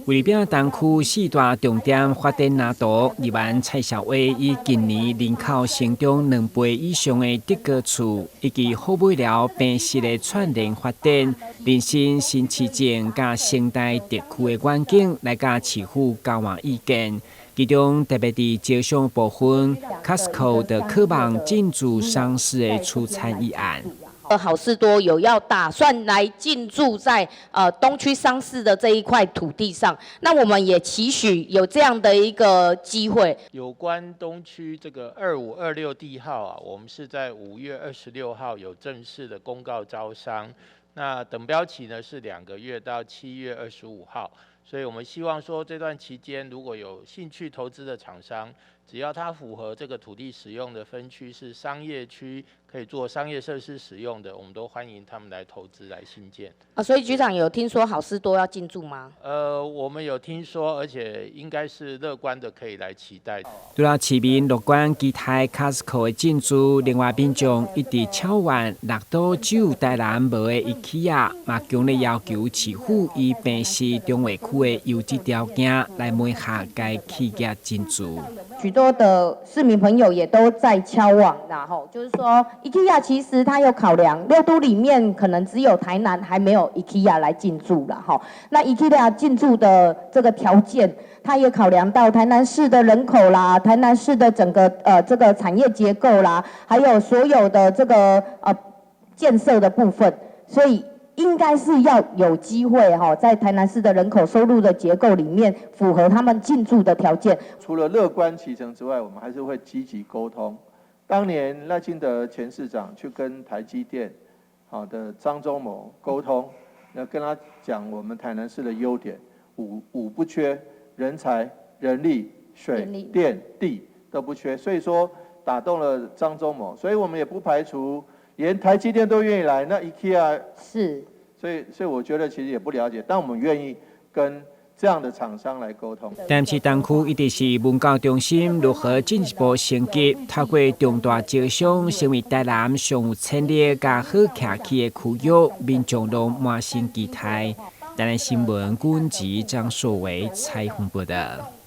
为了东区四大重点发展蓝图，议员蔡小薇以近年人口成长2倍以上的德高厝，以及好尾寮平实的串联发展，lin新新市镇甲生态特区的远景，来甲市府交换意见。其中特别伫招商部分 ，Costco 的渴望进驻上市的出餐议案。好事多有要打算来进驻在东区商事的这一块土地上，那我们也期许有这样的一个机会。有关东区这个25、26地号啊，我们是在5月26号有正式的公告招商，那等标期呢是2个月到7月25号，所以我们希望说这段期间如果有兴趣投资的厂商，只要它符合这个土地使用的分区是商业区，可以做商业设施使用的，我们都欢迎他们来投资来新建。所以局长有听说好事多要进驻吗？我们有听说，而且应该是乐观的，可以来期待。除了市民乐观期待 Costco 的进驻，另外民众一直敲碗6都只有台南无的 IKEA， 嘛强烈要求市府以平市中卫区的优质条件来买下该企业进驻。许多的市民朋友也都在敲碗啦，就是说 IKEA 其实它有考量6都里面可能只有台南还没有 IKEA 来进驻啦，那 IKEA 进驻的这个条件，它也考量到台南市的人口啦，台南市的整个这个产业结构啦，还有所有的这个建设的部分，所以应该是要有机会在台南市的人口收入的结构里面，符合他们进驻的条件。除了乐观其成之外，我们还是会积极沟通。当年赖清德前市长去跟台积电的张忠谋沟通，要跟他讲我们台南市的优点，五不缺，人才、人力、水电、地都不缺，所以说打动了张忠谋，所以我们也不排除。连台积电都愿意来，那 IKEA 是，所以我觉得其实也不了解，但我们愿意跟这样的厂商来沟通。但是东区一直是文教中心，如何进一步升级，透过重大招商，成为台南上有潜力加好客气的区域，民众都满心期待。台南新闻军籍张硕维采访报道。